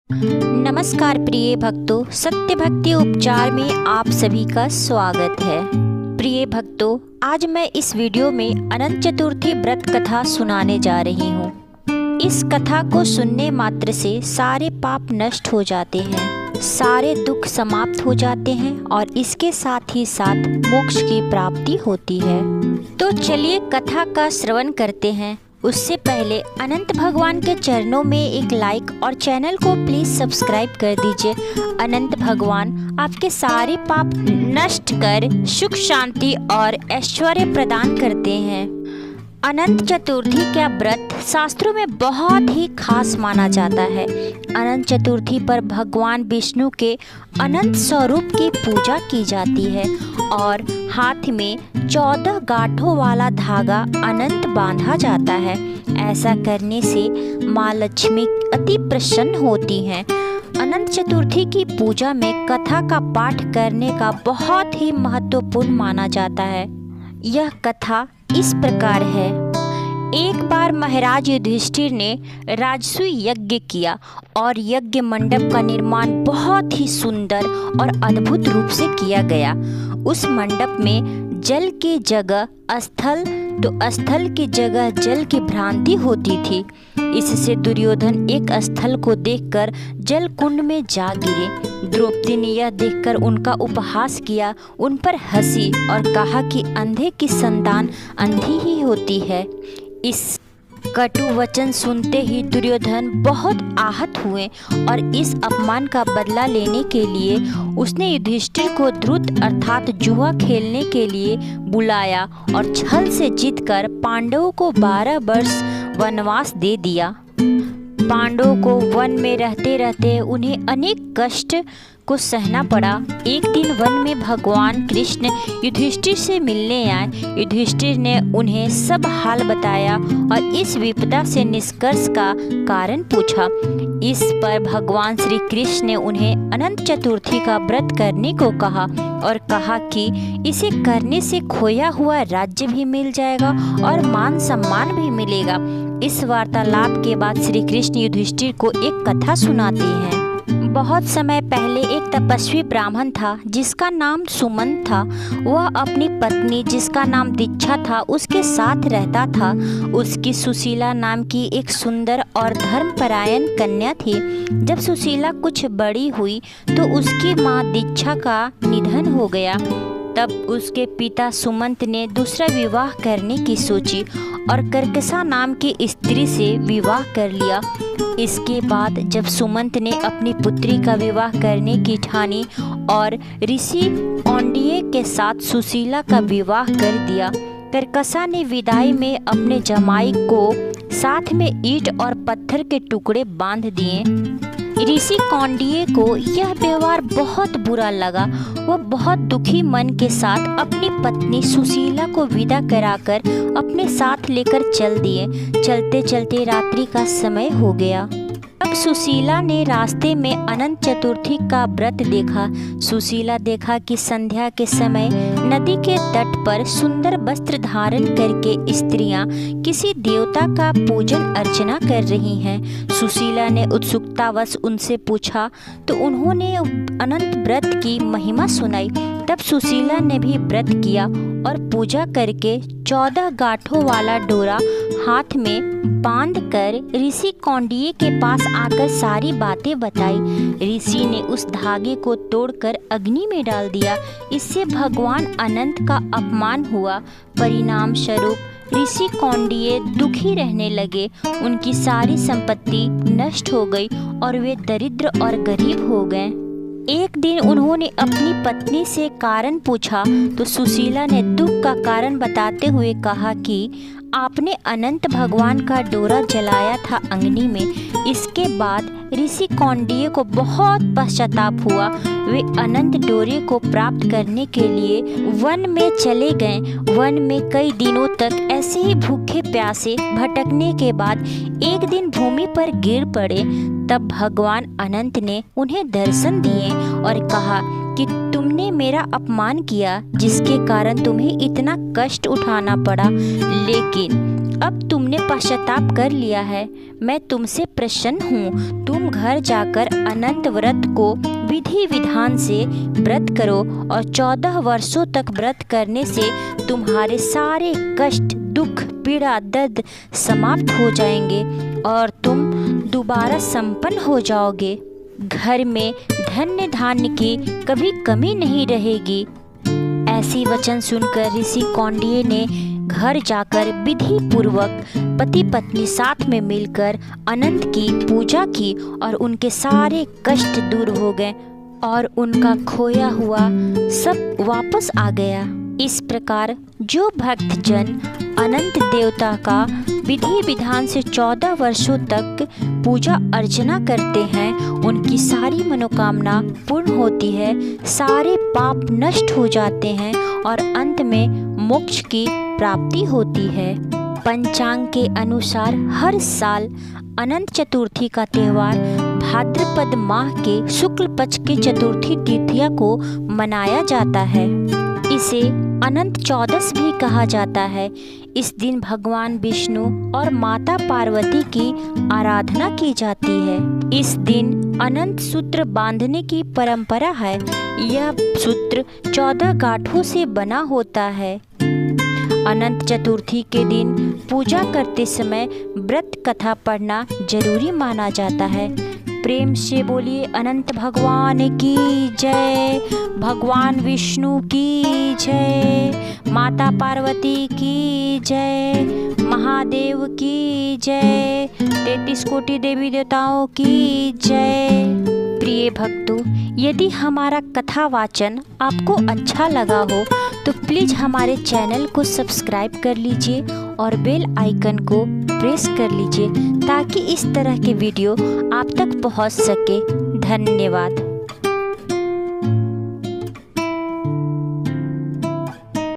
नमस्कार प्रिय भक्तों, सत्य भक्ति उपचार में आप सभी का स्वागत है। प्रिय भक्तों, आज मैं इस वीडियो में अनंत चतुर्थी व्रत कथा सुनाने जा रही हूँ। इस कथा को सुनने मात्र से सारे पाप नष्ट हो जाते हैं, सारे दुख समाप्त हो जाते हैं और इसके साथ ही साथ मोक्ष की प्राप्ति होती है। तो चलिए कथा का श्रवण करते हैं। उससे पहले अनंत भगवान के चरणों में एक लाइक और चैनल को प्लीज सब्सक्राइब कर दीजिए। अनंत भगवान आपके सारे पाप नष्ट कर सुख शांति और ऐश्वर्य प्रदान करते हैं। अनंत चतुर्थी का व्रत शास्त्रों में बहुत ही खास माना जाता है। अनंत चतुर्थी पर भगवान विष्णु के अनंत स्वरूप की पूजा की जाती है और हाथ में 14 गांठों वाला धागा अनंत बांधा जाता है। ऐसा करने से माँ लक्ष्मी अति प्रसन्न होती हैं। अनंत चतुर्थी की पूजा में कथा का पाठ करने का बहुत ही महत्वपूर्ण माना जाता है। यह कथा इस प्रकार है। एक बार महाराज युधिष्ठिर ने राजसूय यज्ञ किया और यज्ञ मंडप का निर्माण बहुत ही सुंदर और अद्भुत रूप से किया गया। उस मंडप में जल की जगह स्थल तो स्थल की जगह जल की भ्रांति होती थी। इससे दुर्योधन एक स्थल को देखकर जल कुंड में जा गिरे। द्रौपदी ने यह देखकर उनका उपहास किया, उन पर हंसी और कहा कि अंधे की संतान अंधी ही होती है। इस कटु वचन सुनते ही दुर्योधन बहुत आहत हुए और इस अपमान का बदला लेने के लिए उसने युधिष्ठिर को द्रुत अर्थात जुआ खेलने के लिए बुलाया और छल से जीतकर पांडवों को 12 वर्ष वनवास दे दिया। पांडवों को वन में रहते रहते उन्हें अनेक कष्ट को सहना पड़ा। एक दिन वन में भगवान कृष्ण युधिष्ठिर से मिलने आए। युधिष्ठिर ने उन्हें सब हाल बताया और इस विपदा से निष्कर्ष का कारण पूछा। इस पर भगवान श्री कृष्ण ने उन्हें अनंत चतुर्थी का व्रत करने को कहा और कहा कि इसे करने से खोया हुआ राज्य भी मिल जाएगा और मान सम्मान भी मिलेगा। इस वार्तालाप के बाद श्री कृष्ण युधिष्ठिर को एक कथा सुनाते हैं। बहुत समय पहले एक तपस्वी ब्राह्मण था जिसका नाम सुमंत था। वह अपनी पत्नी जिसका नाम दीक्षा था उसके साथ रहता था। उसकी सुशीला नाम की एक सुंदर और धर्मपरायण कन्या थी। जब सुशीला कुछ बड़ी हुई तो उसकी माँ दीक्षा का निधन हो गया। तब उसके पिता सुमंत ने दूसरा विवाह करने की सोची और कर्कशा नाम की स्त्री से विवाह कर लिया। इसके बाद जब सुमंत ने अपनी पुत्री का विवाह करने की ठानी और ऋषि कौंडिन्य के साथ सुशीला का विवाह कर दिया। कर्कशा ने विदाई में अपने जमाई को साथ में ईंट और पत्थर के टुकड़े बांध दिए। ऋषि कौंडिन्य को यह व्यवहार बहुत बुरा लगा। वह बहुत दुखी मन के साथ अपनी पत्नी सुशीला को विदा कराकर अपने साथ लेकर चल दिए। चलते चलते रात्रि का समय हो गया। अब सुशीला ने रास्ते में अनंत चतुर्थी का व्रत देखा। सुशीला देखा कि संध्या के समय नदी के तट पर सुंदर वस्त्र धारण करके स्त्रियां किसी देवता का पूजन अर्चना कर रही हैं। सुशीला ने उत्सुकतावश उनसे पूछा तो उन्होंने अनंत व्रत की महिमा सुनाई। तब सुशीला ने भी व्रत किया और पूजा करके 14 गांठों वाला डोरा हाथ में बांधकर ऋषि कौंडिन्य के पास आकर सारी बातें बताई। ऋषि ने उस धागे को तोड़कर अग्नि में डाल दिया। इससे भगवान अनंत का अपमान हुआ। परिणाम स्वरूप ऋषि कौंडिन्य दुखी रहने लगे। उनकी सारी संपत्ति नष्ट हो गई और वे दरिद्र और गरीब हो गए। एक दिन उन्होंने अपनी पत्नी से कारण पूछा तो सुशीला ने दुख का कारण बताते हुए कहा कि आपने अनंत भगवान का डोरा जलाया था अग्नि में। इसके बाद ऋषि कौंडिन्य को बहुत पश्चाताप हुआ। वे अनंत डोरे को प्राप्त करने के लिए वन में चले गए। वन में कई दिनों तक ऐसे ही भूखे प्यासे भटकने के बाद एक दिन भूमि पर गिर पड़े। तब भगवान अनंत ने उन्हें दर्शन दिए और कहा कि तुमने मेरा अपमान किया जिसके कारण तुम्हें इतना कष्ट उठाना पड़ा, लेकिन अब तुम तुमने पश्चाताप कर लिया है, मैं तुमसे प्रसन्न हूँ। तुम घर जाकर अनंत व्रत को विधि विधान से व्रत करो और 14 वर्षों तक व्रत करने से तुम्हारे सारे कष्ट, दुख, पीड़ा, दर्द समाप्त हो जाएंगे और तुम दोबारा संपन्न हो जाओगे। घर में धन्य धान्य की कभी कमी नहीं रहेगी। ऐसी वचन सुनकर ऋषि कौंडिन्य ने घर जाकर विधि पूर्वक पति पत्नी साथ में मिलकर अनंत की पूजा की और उनके सारे कष्ट दूर हो गए और उनका खोया हुआ सब वापस आ गया। इस प्रकार जो भक्त जन अनंत देवता का विधि विधान से 14 वर्षों तक पूजा अर्चना करते हैं, उनकी सारी मनोकामना पूर्ण होती है, सारे पाप नष्ट हो जाते हैं और अंत में मोक्ष की प्राप्ति होती है। पंचांग के अनुसार हर साल अनंत चतुर्थी का त्योहार भाद्रपद माह के शुक्ल पक्ष के चतुर्थी तिथिया को मनाया जाता है। इसे अनंत चौदस भी कहा जाता है। इस दिन भगवान विष्णु और माता पार्वती की आराधना की जाती है। इस दिन अनंत सूत्र बांधने की परंपरा है। यह सूत्र 14 गांठों से बना होता है। अनंत चतुर्थी के दिन पूजा करते समय व्रत कथा पढ़ना जरूरी माना जाता है। प्रेम से बोलिए अनंत भगवान की जय, भगवान विष्णु की जय, माता पार्वती की जय, महादेव की जय, 33 कोटि देवी देवताओं की जय। प्रिय भक्तों, यदि हमारा कथा वाचन आपको अच्छा लगा हो तो प्लीज़ हमारे चैनल को सब्सक्राइब कर लीजिए और बेल आइकन को प्रेस कर लीजिए ताकि इस तरह के वीडियो आप तक पहुंच सके। धन्यवाद।